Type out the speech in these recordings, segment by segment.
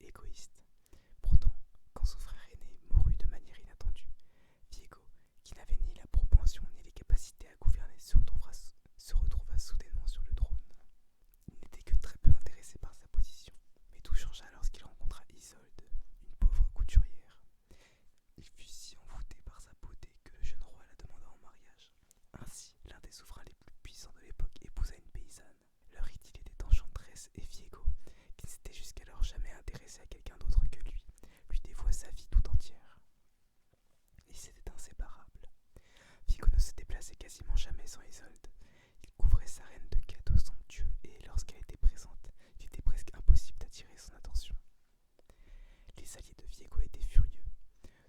égoïste. Pourtant, quand son frère aîné mourut de manière inattendue, Viego, qui n'avait ni la propension ni les capacités à gouverner, se retrouva soudainement sur le trône. Il n'était que très peu intéressé par sa position, mais tout changea lorsqu'il rencontra Isolde, une pauvre couturière. Il fut si envoûté par sa beauté que le jeune roi la demanda en mariage. Ainsi, l'un des souverains les plus puissants de l'époque épousa une paysanne. Leur idylle était enchanteresse et Viego, qui ne s'était jusqu'alors jamais intéressé à quelqu'un d'autre que lui dévoua sa vie tout entière. Ils étaient inséparables. Viego ne se déplaçait quasiment jamais sans Isolde. Il couvrait sa reine de cadeaux somptueux et, lorsqu'elle était présente, il était presque impossible d'attirer son attention. Les alliés de Viego étaient furieux.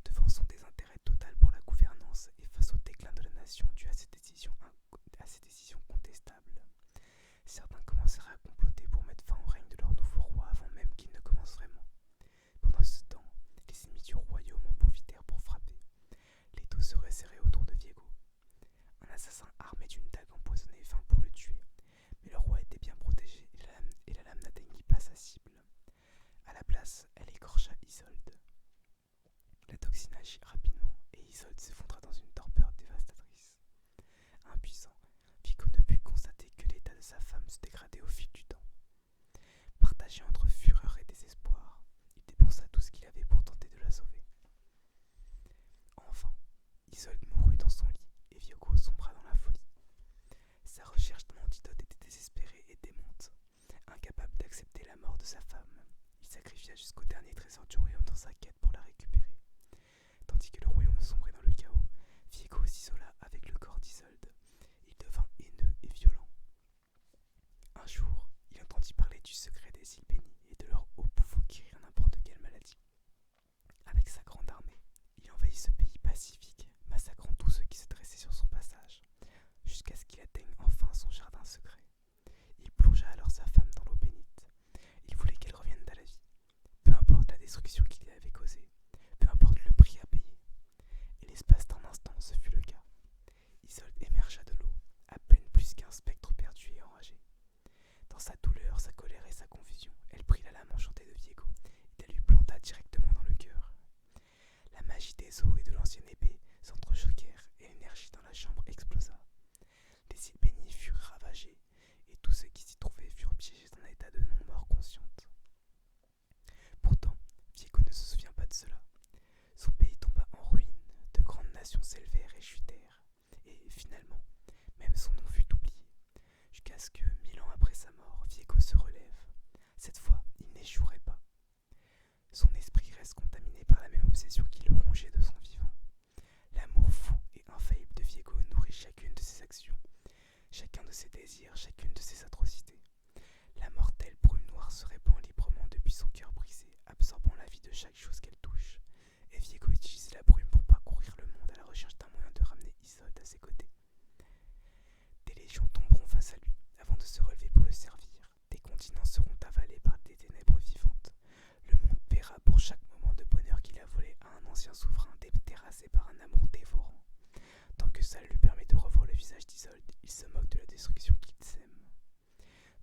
Devant son désintérêt total pour la gouvernance et face au déclin de la nation dû à ses décisions contestables, certains commencèrent à comploter pour mettre fin au règne de leur nouveau roi avant même qu'il ne commence vraiment. Pendant ce temps, les ennemis du royaume en profitèrent pour frapper. Les taux se resserraient autour de Viego. Un assassin armé d'une dague empoisonnée vint pour le tuer, mais le roi était bien protégé et la lame n'atteignit pas sa cible. À la place, elle écorcha Isolde. La toxine agit rapidement et Isolde s'effondra dans une torpeur dévastatrice. Impuissant, Viego ne put constater que l'état de sa femme se dégradait au fil du temps. Partagé entre fureur et désespoir, il dépensa tout ce qu'il avait pour tenter de la sauver. Enfin, Isolde mourut dans son lit et Viego sombra dans la folie. Sa recherche d'un antidote était désespérée et démente. Incapable d'accepter la mort de sa femme, il sacrifia jusqu'au dernier trésor du royaume dans sa quête pour la récupérer. Tandis que le royaume sombrait dans le chaos, Viego s'isola avec le corps d'Isolde. Il devint haineux et violent. Un jour, il entendit parler du secret des îles bénies et de leur haut pouvoir guérir n'importe quelle maladie. Avec sa grande armée, il envahit ce pays pacifique, massacrant tous ceux qui se dressaient sur son passage, jusqu'à ce qu'il atteigne enfin son jardin secret. Il plongea alors sa femme dans l'eau bénite. Il voulait qu'elle revienne à la vie. Peu importe la destruction qu'il avait causée, peu importe le prix à payer. Et l'espace d'un instant, ce fut le cas. Isolde émergea de l'eau, à peine plus qu'un spectre perdu et enragé. Dans sa douleur, sa colère et sa confusion, elle prit la lame enchantée de Viego et la lui planta directement dans le cœur. La magie des eaux et de l'ancienne épée s'entrechoquèrent et l'énergie dans la chambre explosa. Les îles bénies furent ravagées et tous ceux qui s'y trouvaient furent piégés dans un état de non-mort consciente. Pourtant, Viego ne se souvient pas de cela. Son pays tomba en ruine, de grandes nations s'élevèrent et chutèrent, et finalement, même son nom fut oublié, jusqu'à ce que, 1000 ans après sa mort, Viego se relève. Cette fois, il n'échouerait pas. Son esprit reste contaminé par la même obsession qui le rongeait de son vivant. L'amour fou et infaillible de Viego nourrit chacune de ses actions, chacun de ses désirs, chacune de ses atrocités. La mortelle brume noire se répand librement depuis son cœur brisé, absorbant la vie de chaque chose qu'elle touche. Et Viego utilise la brume pour parcourir le monde à la recherche d'un moyen de ramener Isolde à ses côtés. Des légions tomberont face à lui avant de se relever pour le servir. Des continents seront avalés par des ténèbres vivantes. Le monde paiera pour chaque moment de bonheur qu'il a volé à un ancien souverain terrassé par un amour dévorant. Tant que ça lui permet de revoir le visage d'Isolde, il se moque de la destruction qu'il sème.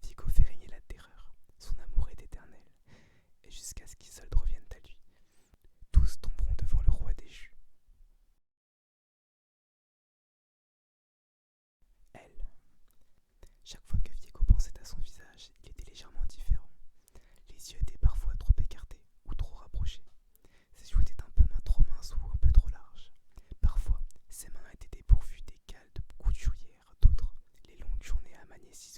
Viego fait régner la terreur. Son amour est éternel. Et jusqu'à ce qu'Isolde revienne à lui, tous tomberont devant le roi déchu. Elle. Chaque fois que Viego pensait à son visage, il était légèrement différent. Les yeux étaient parfois trop écartés ou trop rapprochés. Ses joues étaient un peu trop minces ou un peu trop larges. Parfois, ses mains étaient dépourvues d'écales de couturière, d'autres, les longues journées à manier si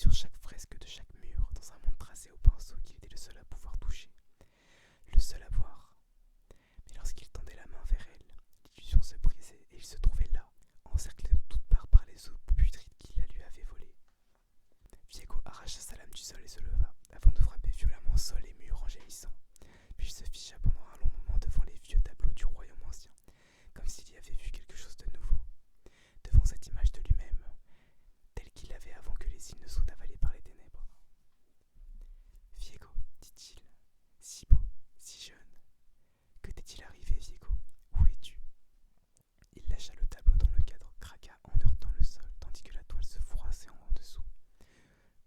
sur chaque fresque de chaque mur, dans un monde tracé au pinceau qu'il était le seul à pouvoir toucher, le seul à voir. Mais lorsqu'il tendait la main vers elle, l'illusion se brisait et il se trouvait là, encerclé de toutes parts par les eaux putrides qui la lui avaient volées. Viego arracha sa lame du sol et se leva, avant de frapper violemment sol et mur en gémissant. Puis il se figea pendant un long moment devant les vieux tableaux du royaume ancien, comme s'il y avait vu quelque chose de nouveau, devant cette image de lui-même, telle qu'il l'avait avant que les îles ne soient avalées par les ténèbres. Viego, dit-il, si beau, si jeune. Que t'est-il arrivé, Viego? Où es-tu? Il lâcha le tableau dont le cadre craqua en heurtant le sol, tandis que la toile se froissait en dessous.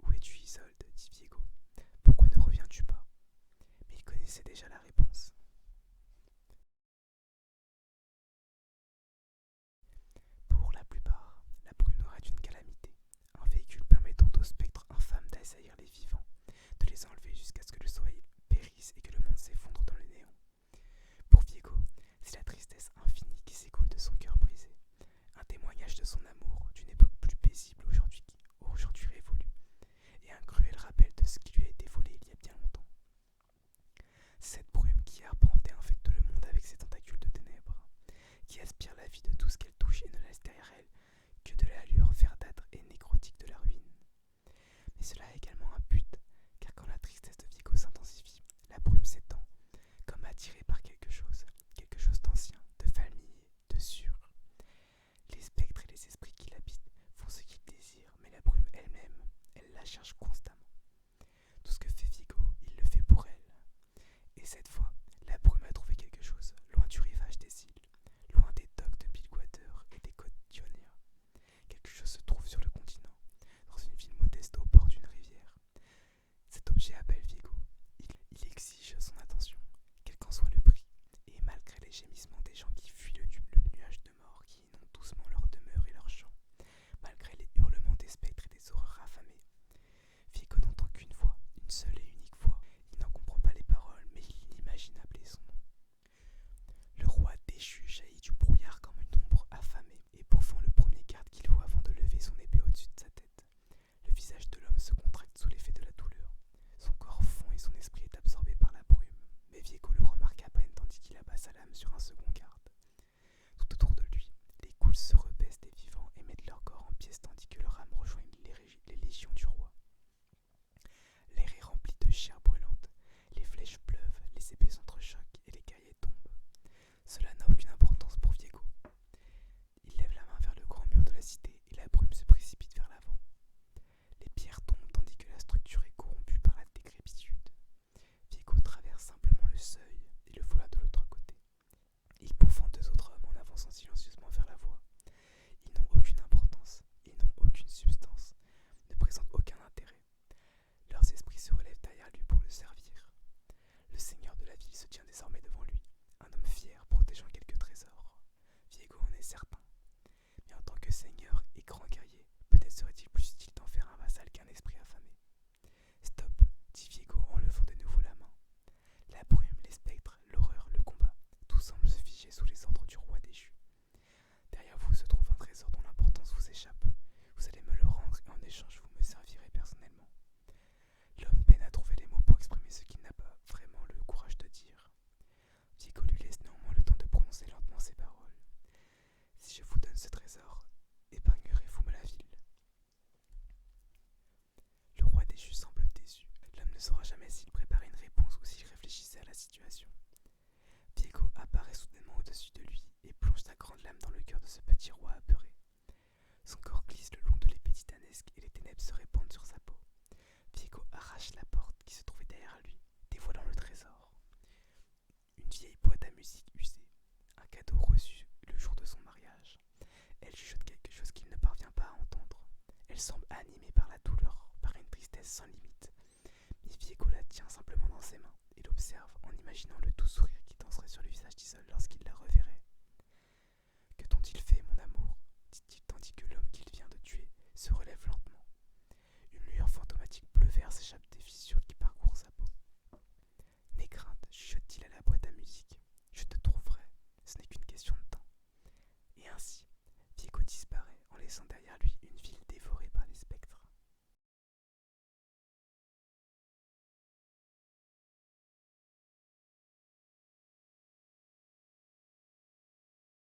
Où es-tu, Isolde? Dit Viego. Pourquoi ne reviens-tu pas? Mais il connaissait déjà la réponse. Pour la plupart, la brume noire est une calamité, un véhicule permettant aux spectres infâmes d'assaillir les vivants, de les enlever jusqu'à ce que le soleil périsse et que le monde s'effondre dans le néant. Pour Viego, c'est la tristesse infinie qui s'écoule de son cœur brisé, un témoignage de son amour d'une époque plus paisible aujourd'hui révolue, et un cruel rappel de ce qui lui a été volé il y a bien longtemps. Cette brume qui arpente et infecte le monde avec ses tentacules de ténèbres, qui aspire la vie de tout ce qu'elle touche et ne laisse derrière elle que de la lueur verdâtre et nécrotique de la ruine. Mais cela a également un but, car quand la tristesse de Viego s'intensifie, la brume s'étend, comme attirée par quelque chose d'ancien, de familier, de sûr. Les spectres et les esprits qui l'habitent font ce qu'ils désirent, mais la brume elle-même, elle la cherche constamment. Tout ce que fait Viego, il le fait pour elle. Et cette fois, la brume a trouvé quelque chose, loin du rivage des îles, loin des docks de Bilgewater et des côtes d'Ionia. Quelque chose se trouve sur le continent, dans une ville modeste au bord d'une rivière. Cet objet appelle Viego. Il exige son attention, quel qu'en soit le prix, et malgré les gémissements des gens qui fuient le nuage de mort qui inonde doucement leur demeure et leurs champs, malgré les hurlements des spectres et des horreurs affamées, Viego n'entend qu'une voix, une seule et unique voix. Il n'en comprend pas les paroles, mais il l'imagine appeler son nom. Le roi déchu jaillit du brouillard comme une ombre affamée et pourfend le premier garde qu'il voit avant de lever son épée au-dessus de sa tête. Le visage de l'homme se contracte sous l'effet de la douleur. Son corps fond et son esprit est absorbé par la brume, mais Viego le remarque à peine tandis qu'il abat sa lame sur un second garde. Tout autour de lui, les ghouls se repaissent des vivants et mettent leur corps en pièces tandis que leurs âmes rejoignent les légions du roi. L'air est rempli de chair brûlante, les flèches pleuvent, les épées s'entrechoquent et les guerriers tombent. Cela n'a aucune importance pour Viego. Il lève la main vers le grand mur de la cité et la brume se précipite vers l'avant. Les pierres tombent tandis que la structure est corrompue par la décrépitude. Viego traverse simplement le seuil et le voilà de l'autre côté. Il pourfend deux autres hommes en avançant silencieusement vers la voie. Ils n'ont aucune importance, ils n'ont aucune substance, ne présentent aucun intérêt. Leurs esprits se relèvent derrière lui pour le servir. Le seigneur de la ville se tient désormais devant lui, un homme fier protégeant quelques trésors. Viego en est certain. Mais en tant que seigneur et grand guerrier, peut-être serait-il plus utile d'en faire un vassal qu'un esprit affamé. Stop, dit Viego en levant de nouveau la main. La brume, les spectres, l'horreur, le combat, tout semble se figer sous les ordres du roi déchu. Derrière vous se trouve un trésor dont l'importance vous échappe. Vous allez me le rendre et en échange vous me servirez personnellement. L'homme peine à trouver les mots pour exprimer ce qu'il n'a pas vraiment le courage de dire. Viego lui laisse néanmoins le temps de prononcer lentement ces paroles. Si je vous donne ce trésor, épargnerez-vous la ville? Le roi déchu semble déçu. L'homme ne saura jamais s'il préparait une réponse ou s'il réfléchissait à la situation. Viego apparaît soudainement au-dessus de lui et plonge sa grande lame dans le cœur de ce petit roi apeuré. Son corps glisse le long de l'épée titanesque et les ténèbres se répandent sur sa peau. Viego arrache la porte qui se trouvait derrière lui, dévoilant le trésor. Une vieille boîte à musique usée, un cadeau reçu le jour de son mariage. Elle chuchote quelque chose qu'il ne parvient pas à entendre. Elle semble animée par la douleur, par une tristesse sans limite. Mais Viego la tient simplement dans ses mains et l'observe en imaginant le doux sourire qui danserait sur le visage d'Isolde lorsqu'il la reverrait. Que t'ont-ils fait, mon amour? Dit-il tandis que l'homme qu'il vient de tuer